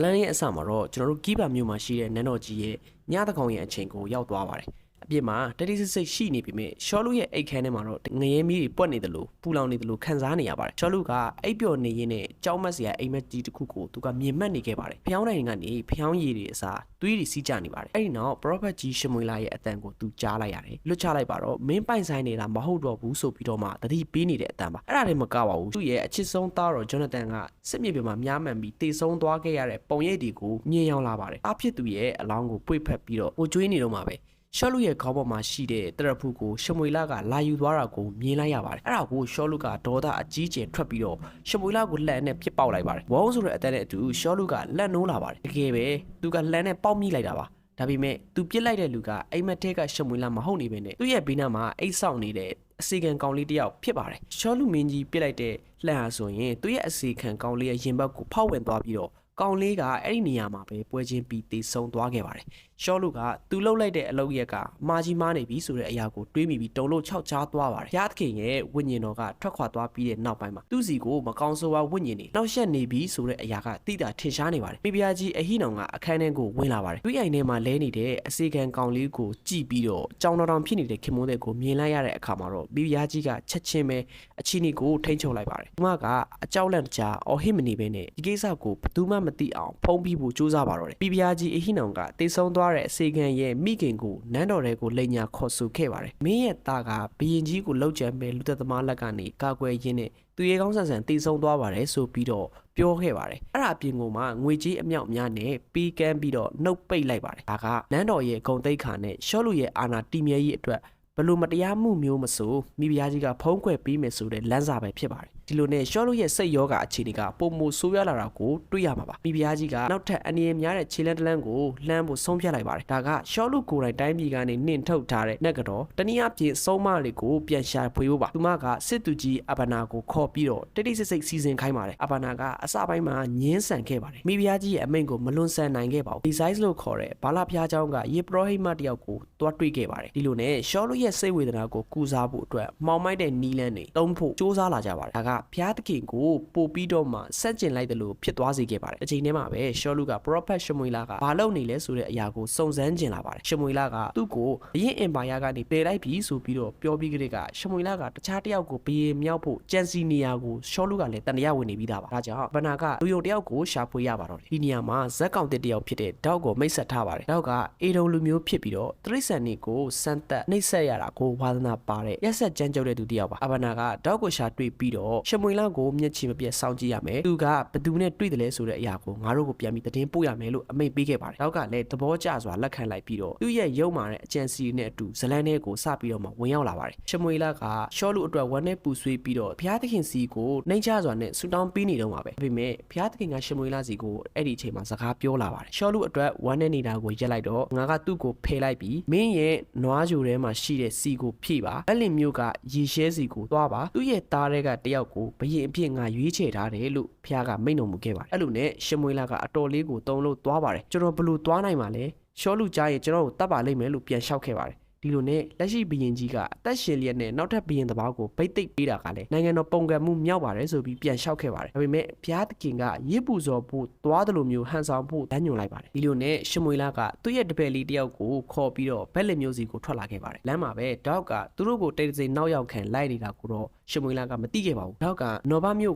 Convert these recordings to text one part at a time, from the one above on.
လန်ရဲ့အစမှာတော့ကျွန်တော်တို့ကီးပါမြို့မှာရှိတဲ့နန်းတော်ကြီးရဲ့ညတကောင်ရဲ့အချိန်ကိုရောက်သွားပါတယ်အပြစ်မှာတတိစစ်ရှိနေပြီမဲ့ရှောလူရဲ့အိတ်ခမ်းထဲမှာတော့ငရဲမီးတွေပွက်နေတယ်လို့ပူလောင်နေတယ်လို့ခံစားနေရပါတယ်ရှောလူကအိပ်ပျော်နေရင်းနဲ့ကြောက်မက်စရာအိမ်မက်ကြီးတစ်ခုကိုသူကမြင်မှတ်နေခဲ့ပါတယ်ဖျောင်းနိုင်ကနေဖျောင်းရည်တွေအစားသွေးတွေစီးကျနေပါတယ်အဲ့ဒီနောက်ပရောဖက်ကြီးရှမွေလာရဲ့အတန်ကိုသူကြားလိုက်ရတယ်လွတ်ချလိုက်ပါတော့မင်းပိုင်ဆိုင်နေတာမဟုတ်တော့ဘူးဆိုပြီးတော့မှတတိပေးနေတဲ့အတန်ပါအဲ့ဒါလည်းမကပါဘူးသူ့ရဲ့အချစ်ဆုံးသားတော်ဂျွန်နသန်ကစစ်မြေပြင်မှာမြားမှန်ပြီးတေဆုံးသွားခဲ့ရတဲ့ပုံရိပ်တွေကိုမြင်ရောက်လာပါတယ်အဖြစ်သူရဲ့အလောင်းကိုပွေဖက်ပြီးတော့ကိုကျွေးနေတော့မှာပဲရှောလူရဲ့ခေါင်းပေါ်မှာရှိတဲ့တရဖူကိုရှမွေလာကလာယူသွားတာကိုမြင်လိုက်ရပါတယ်အဲ့ဒါကိုရှောလူကဒေါသအကြီးကျယ်ထွက်ပြီးတော့ရှမွေလာကိုလှန်နဲ့ပစ်ပေါက်လိုက်ပါတယ်ဝုန်းဆိုတဲ့အတန်းနဲ့အတူရှောလူကလက်နိုးလာပါတယ်တကယ်ပဲသူကလှန်နဲ့ပေါက်မိလိုက်တာပါဒါပေမဲ့သူပြစ်လိုက်တဲ့လူကအိမ်မက်ထဲကရှမွေလာမဟုတ်နေပဲနဲ့သူ့ရဲ့ဘေးနားမှာအိတ်ဆောက်နေတဲ့အစီခံကောင်လေးတယောက်ဖြစ်ပါတယ်ရှောလူမင်းကြီးပြစ်လိုက်တဲ့လှန်ဟာဆိုရင်သူ့ရဲ့အစီခံကောင်လေးရဲ့ရင်ဘတ်ကိုဖောက်ဝင်သွားပြီးတော့ကောင်လေးကအဲ့ဒီနေရာမှာပဲပွဲချင်းပြီးတေဆုံးသွားခဲ့ပါတယ်ရှောလူကသူလှုပ်လိုက်တဲ့အလုပ်ရက်ကမာကြီးမားနေပြီဆိုတဲ့အရာကိုတွေးမိပြီးတုံလို့ခြောက်ချားသွားပါတယ်ရသခင်ရဲ့ဝိညာဉ်တော်ကထွက်ခွာသွားပြီးတဲ့နောက်ပိုင်းမှာသူ့စီကိုမကောင်းဆိုးဝါဝိညာဉ်တွေနှောက်ယှက်နေပြီဆိုတဲ့အရာကတိတာထင်ရှားနေပါတယ်မိဖုရားကြီးအဟိနောင်ကအခန်းထဲကိုဝင်လာပါတယ်သူ့အိမ်ထဲမှာလဲနေတဲ့အစီခံကောင်လေးကိုကြည့်ပြီးတော့ကြောင်တော်ဖြစ်နေတဲ့ခင်မွန်းတဲ့ကိုမြင်လိုက်ရတဲ့အခါမှာတော့မိဖုရားကြီးကချက်ချင်းပဲအချီနီကိုထိန်းချုပ်လိုက်ပါတယ်သူမကအကြောက်လန့်တကြားအော်ဟစ်မနေဘဲနဲ့ဒီကိစ္စကိုဘယ်သူမှမသိအောင်ဖုံးပြီးဖို့ကြိုးစားပါတော့တယ်မိဖုရားကြီးအဟိနောင်ကတေဆုံးသွားတဲ့အစီခံရဲ့မိခင်ကိုနန်းတော်ထဲကိုလိန်ညာခေါ်ဆိုခဲ့ပါတယ်မင်းရဲ့သားကဘရင်ကြီးကိုလှုပ်ကြံမဲ့လူသက်သမားလက်ကနေကာကွယ်ရင်းနဲ့သူရဲကောင်းဆန်ဆန်တေဆုံးသွားပါတယ်ဆိုပြီးတော့ပြောခဲ့ပါတယ်အဲ့ဒါအပြင်ကိုမှငွေကြီးအမြောက်များနဲ့ပြီးကမ်းပြီးတော့နှုတ်ပိတ်လိုက်ပါတယ်ဒါကနန်းတော်ရဲ့ဂုံတိတ်ခါနဲ့ရှောလူရဲ့အာဏာတည်မြဲရေးအတွက်ဘလို့မတရားမှုမျိုးမဆိုမိဖုရားကြီးကဖုံးကွယ်ပြီးမယ်ဆိုတဲ့လမ်းစာပဲဖြစ်ပါတယ်ဒီလိုနဲ့ရှောလူရဲ့စိတ်ယောဂအခြေအနေကပုံမဆိုးရွားလာတာကိုတွေ့ရမှာပါမိဖုရားကြီးကနောက်ထပ်အနေရများတဲ့ခြေလန်းတလန်းကိုလှမ်းဖို့ဆုံးဖြတ်လိုက်ပါတယ်ဒါကရှောလူကိုယ်တိုင်တိုင်းပြည်ကနေနှင်ထုတ်ထားတဲ့နက်ကတော့တနည်းအားဖြင့်ဆုံးမတွေကိုပြန်ရှာဖွေဖို့ပါသူမကစစ်သူကြီးအဘနာကိုခေါ်ပြီးတော့တိတ်စိတ်စီစဉ်ခိုင်းပါတယ်အဘနာကအစပိုင်းမှာညှင်းဆန်ခဲ့ပါတယ်မိဖုရားကြီးရဲ့အမိန့်ကိုမလွန်ဆန်နိုင်ခဲ့ပါဘူးဒီဇိုင်းလို့ခေါ်တဲ့ဘာလာဖျားเจ้าကယေပရောဟိမတယောက်ကိုတွားတွေ့ခဲ့ပါတယ်ဒီလိုနဲ့ရှောလူရဲ့စိတ်ဝေဒနာကိုကုစားဖို့အတွက်မှောင်မိုက်တဲ့နီးလန်းတွေတုံးဖို့စူးစမ်းလာကြပါတယ်ဒါကဖျားသခင်ကိုပို့ပြီးတော့မှဆက်ကျင်လိုက်တယ်လို့ဖြစ်သွားစေခဲ့ပါတယ်အချိန်ထဲမှာပဲရှောလူကပရောဖက်ရှမွေလာကဘာလုပ်နေလဲဆိုတဲ့အရာကိုစုံစမ်းကျင်လာပါတယ်ရှမွေလာကသူ့ကိုဘရင်အင်ပါယာကနေပယ်လိုက်ပြီဆိုပြီးတော့ပြောပြီးကြတဲ့ကရှမွေလာကတခြားတယောက်ကိုဘရင်မြောက်ဖို့ကြံစီနေရကိုရှောလူကလည်းတန်တရားဝင်နေပြီးသားပါဒါကြောင့်ဘနာကလူယုံတယောက်ကိုရှာဖွေရပါတော့တယ်ဒီနေရာမှာဇက်ကောင်တစ်တယောက်ဖြစ်တဲ့ဒေါက်ကိုမိတ်ဆက်ထားပါတယ်ဒေါက်ကအေဒုံလူမျိုးဖြစ်ပြီးတော့တရိษံနေကိုစမ်းသက်နှိပ်စက်ရတာကိုဝါသနာပါတဲ့ရက်ဆက်ကြမ်းကြုတ်တဲ့သူတယောက်ပါအဘနာကဒေါက်ကိုရှာတွေ့ပြီးတော့ရှမွေလာကိုမျက်ချီမပြတ်စောင့်ကြည့်ရမယ်သူကဘသူနဲ့တွေ့တယ်လဲဆိုတဲ့အရာကိုငါတို့ကိုပြန်ပြီးသတင်းပို့ရမယ်လို့အမိန့်ပေးခဲ့ပါတယ်နောက်ကလည်းသဘောကျစွာလက်ခံလိုက်ပြီးတော့သူ့ရဲ့ရုံမာတဲ့အကြံစီနဲ့အတူဇလန်းထဲကိုစပြီးတော့မှဝင်ရောက်လာပါတယ်ရှမွေလာကရှောလူအတွက်ဝမ်းနဲ့ပူဆွေးပြီးတော့ဘုရားသခင်စီကိုနှိမ်ချစွာနဲ့ဆူတောင်းပေးနေတော့မှာပဲဒါပေမဲ့ဘုရားသခင်ကရှမွေလာစီကိုအဲ့ဒီအချိန်မှာစကားပြောလာပါတယ်ရှောလူအတွက်ဝမ်းနဲ့နေတာကိုရက်လိုက်တော့ငါကသူ့ကိုဖယ်လိုက်ပြီးမင်းရဲ့နွားဂျိုထဲမှာရှိတဲ့စီကိုဖြည့်ပါအဲ့လင်မျိုးကရေရှဲစီကိုသွားပါသူ့ရဲ့သားတွေကတယောက်ကိုဘရင်အဖြစ်ငါရွေးချယ်ထားတယ်လို့ဖះကမိန့်တော်မူခဲ့ပါတယ်အဲ့လိုနဲ့ရှမွေလာကအတော်လေးကိုတုံးလို့သွားပါတယ်ကျွန်တော်ဘလို့သွားနိုင်မှာလဲရှောလူကြားရင်ကျွန်တော်ကိုတတ်ပါလိမ့်မယ်လို့ပြန်လျှောက်ခဲ့ပါတယ်ဒီလိုနဲ့လက်ရှိဘရင်ကြီးကအသက်ရှင်လျက်နဲ့နောက်ထပ်ဘရင်တစ်ပါးကိုဗိတ်သိက်ပေးတာကလည်းနိုင်ငံတော်ပုံကံမှုမြောက်ပါတယ်ဆိုပြီးပြန်လျှောက်ခဲ့ပါတယ်ဒါပေမဲ့ဘုရားသခင်ကရစ်ပူဇော်ဖို့သွားတယ်လို့မျိုးဟန်ဆောင်ဖို့တန်းညွန်လိုက်ပါတယ်ဒီလိုနဲ့ရှမွေလာကသူ့ရဲ့တပည့်လေးတယောက်ကိုခေါ်ပြီးတော့ဘက်လက်မျိုးစီကိုထွက်လာခဲ့ပါတယ်လမ်းမှာပဲဒေါက်ကသူတို့ကိုတိတ်တဆိတ်နောက်ရောက်ခံလိုက်နေတာကိုတော့ရှမွေလာကမသိခဲ့ပါဘူးဒေါက်ကနော်ဘာမြို့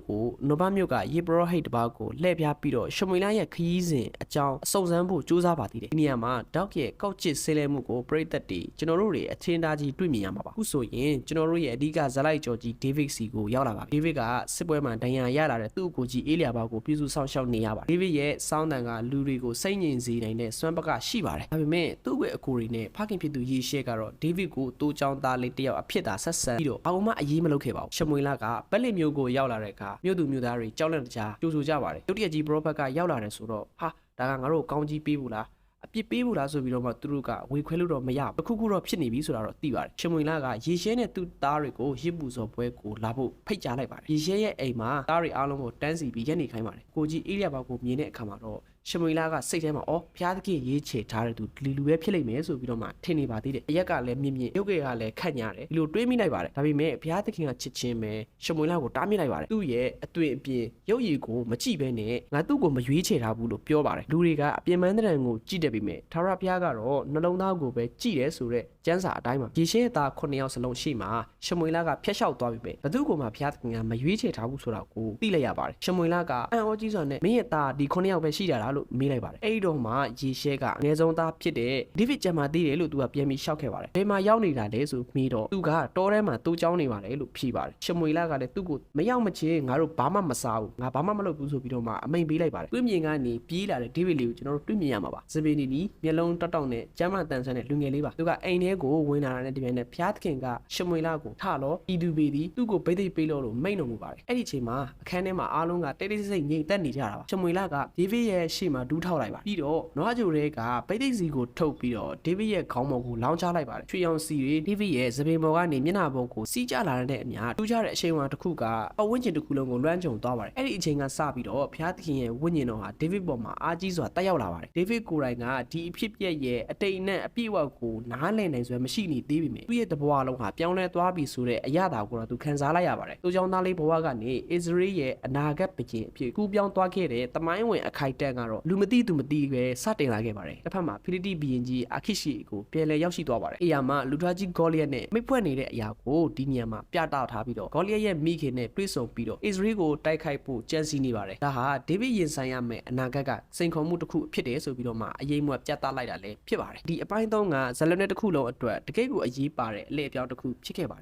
ကယေပရောဟိတ်တစ်ပါးကိုလှည့်ပြားပြီးတော့ရှမွေလာရဲ့ခရီးစဉ်အကြောင်းအစုံစမ်းဖို့ကြိုးစားပါသေးတယ်ဒီနေရာမှာဒေါက်ရဲ့ကောက်ချစ်ဆဲလဲမှုကိုပရိသတ်တွေကျွန်တော်တို့တွေအထင်ကြီးတွေ့မြင်ရမှာပါအခုဆိုရင်ကျွန်တော်တို့ရဲ့အဓိကဇလိုက်ကျော်ကြီးဒေးဗစ်စီကိုရောက်လာပါပြီဒေးဗစ်ကစစ်ပွဲမှာဒဏ်ရာရလာတဲ့သူ့ကိုကြီးအေးလျာဘောက်ကိုပြုစုဆောင်ရှောက်နေရပါတယ်ဒေးဗစ်ရဲ့စောင်းတန်ကလူတွေကိုစိတ်ငြိမ်စေနိုင်တဲ့စွမ်းပကရှိပါတယ်ဒါပေမဲ့သူ့ရဲ့အကိုတွေနဲ့ဖခင်ဖြစ်သူယေရှဲကတော့ဒေးဗစ်ကိုတိုးချောင်းသားလေးတယောက်အဖြစ်သာဆက်ဆံပြီးတော့အောင်မအရေးမလုပ်ခဲ့ပါဘူးရှမွေလာကဘက်လစ်မျိုးကိုရောက်လာတဲ့အခါမြို့သူမြို့သားတွေကြောက်လန့်တကြားကြိုဆိုကြပါတယ်ဒုတိယကြီးပရောဖက်ကရောက်လာတယ်ဆိုတော့ဟာဒါကငါတို့ကောင်းကြီးပေးဘူးလားအပြစ်ပေးဖို့လားဆိုပြီးတော့မှသူတို့ကဝေခွဲလို့တော့မရဘူးခုတော့ဖြစ်နေပြီဆိုတာတော့သိပါတယ်ရှမွေလာကရေရှဲနဲ့သူ့သားတွေကိုရစ်ပူဇော်ပွဲကိုလာဖို့ဖိတ်ကြားလိုက်ပါတယ်ရေရှဲရဲ့အိမ်မှာသားတွေအားလုံးကိုတန်းစီပြီးရက်နေခိုင်းပါတယ်ကိုကြီးအေးလျဘောက်ကိုမြင်တဲ့အခါမှာတော့ ရှမွေလာကစိတ်ထဲမှာအော်ဖျားသခင်ရေးချေထားတဲ့သူဒီလူပဲဖြစ်လိမ့်မယ်ဆိုပြီးတော့မှထင်နေပါသေးတယ်အရက်ကလည်းမြင့်မြင့်ရုပ်ကလေးကလည်းခတ်ညာတယ်ဒီလိုတွေးမိလိုက်ပါတယ်ဒါပေမဲ့ဖျားသခင်ကချစ်ချင်းပဲရှမွေလာကိုတားမြစ်လိုက်ပါတယ်သူ့ရဲ့အသွင်အပြင်ရုပ်ရည်ကိုမကြည့်ဘဲနဲ့ငါသူ့ကိုမရွေးချယ်ထားဘူးလို့ပြောပါတယ်လူတွေကအပြင်ပန်းတဲ့ကိုကြည့်တယ်ပြီးမဲ့ထာဝရဘုရားကတော့နှလုံးသားကိုပဲကြည့်တယ်ဆိုတဲ့ကျမ်းစာအတိုင်းမှာယေရှဲသား9ယောက်စလုံးရှိမှာရှမွေလာကဖျက်လျှောက်သွားပြီပဲဘသူ့ကိုမှဘုရားသခင်ကမရွေးချယ်ထားဘူးဆိုတာကိုသိလိုက်ရပါတယ်ရှမွေလာကအံ့ဩကြီးစွာနဲ့မင်းရဲ့သားဒီ9ယောက်ပဲရှိကြတာလို့မေးလိုက်ပါတယ်အဲ့ဒီတော့မှယေရှဲကအငယ်ဆုံးသားဖြစ်တဲ့ဒေးဗစ်ကျမ်းမှာသိတယ်လို့သူကပြန်ပြီးရှောက်ခဲ့ပါတယ်ဘယ်မှာရောက်နေတာလဲဆိုမေးတော့သူကတောထဲမှာသူ့เจ้าနေပါတယ်လို့ဖြေပါတယ်ရှမွေလာကလည်းသူ့ကိုမရောက်မချင်းငါတို့ဘာမှမစားဘူးငါဘာမှမလုပ်ဘူးဆိုပြီးတော့မှအမိန်ပေးလိုက်ပါတယ်တွေ့မြင်ကနေပြေးလာတဲ့ဒေးဗစ်လေးကိုကျွန်တော်တို့တွေ့မြင်ရမှာပါဇဗေနီမျက်လုံးတောက်တောက်နဲ့ကျမ်းမာတန်ဆန်းတဲ့လူငယ်လေးပါသူကအိမ်ထဲကိုဝင်လာတဲ့တပြိုင်နက်ဖျားသခင်ကရှမွေလာကိုထလောဤသူပေသည်သူ့ကိုဗိသိက်ပေးလို့မိန့်တော်မူပါတယ်အဲ့ဒီချိန်မှာအခန်းထဲမှာအားလုံးကတိတ်တိတ်ဆိတ်ငြိမ်သက်နေကြတာပါရှမွေလာကဒေးဗစ်ရဲ့ရှေ့မှာဒူးထောက်လိုက်ပါပြီးတော့နွားကြိုတွေကဗိသိက်စီကိုထုတ်ပြီးတော့ဒေးဗစ်ရဲ့ခေါင်းပေါ်ကိုလောင်းချလိုက်ပါတယ်ချွေအောင်စီတွေဒေးဗစ်ရဲ့သပင်ပေါ်ကနေမျက်နှာပေါ်ကိုစီးကျလာတဲ့အမြထူးခြားတဲ့အချိန်ဝါတစ်ခုကပတ်ဝန်းကျင်တစ်ခုလုံးကိုလွှမ်းခြုံသွားပါတယ်အဲ့ဒီအချိန်ကစပြီးတော့ဖျားသခင်ရဲ့ဝိညာဉ်တော်ဟာဒေးဗစ်ပေါ်မှာအားကြီးစွာတက်ရောက်လာပါတယ်ဒေးဗစ်ကိုယ်တိုင်ကဒီအဖြစ်ပြက်ရဲ့အတိတ်နဲ့အပြည့်အဝကိုနားလည်နိုင်စွမ်းမရှိနေသေးပေမဲ့သူ့ရဲ့တဘဝလုံးဟာပြောင်းလဲသွားပြီဆိုတဲ့အရာတာကိုတော့သူခံစားလိုက်ရပါတယ်သူကြောင့်သားလေးဘဝကနေအစ္စရေးရဲ့အနာဂတ်ပကင်အဖြစ်ကူးပြောင်းသွားခဲ့တဲ့တမိုင်းဝင်အခိုက်အတန့်ကတော့လူမသိသူမသိပဲစတင်လာခဲ့ပါတယ်တစ်ဖက်မှာဖိလိတိဘီရင်ကြီးအာခိရှိကိုပြန်လည်ရောက်ရှိသွားပါတယ်အရာမှာလူသားကြီးဂေါလိယက်နဲ့မိတ်ဖွဲ့နေတဲ့အရာကိုဒီနေရာမှာပြသထားပြီးတော့ဂေါလိယက်ရဲ့မိခင်နဲ့တွေ့ဆုံပြီးတော့အစ္စရေးကိုတိုက်ခိုက်ဖို့ကြံစည်နေပါတယ်ဒါဟာဒေးဗစ်ရင်ဆိုင်ရမယ့်အနာဂတ်ကစိန်ခေါ်မှုတစ်ခုဖြစ်တယ်ဆိုပြီးတော့မှအရေးမွက်ပြသလိုက်တာလည်းဖြစ်ပါတယ်ဒီအပိုင်း3ကဇလန်နဲ့တစ်ခုလုံးအတွက်တကယ့်ကိုအရေးပါတဲ့အလေအပြောင်းတစ်ခုဖြစ်ခဲ့ပါတယ်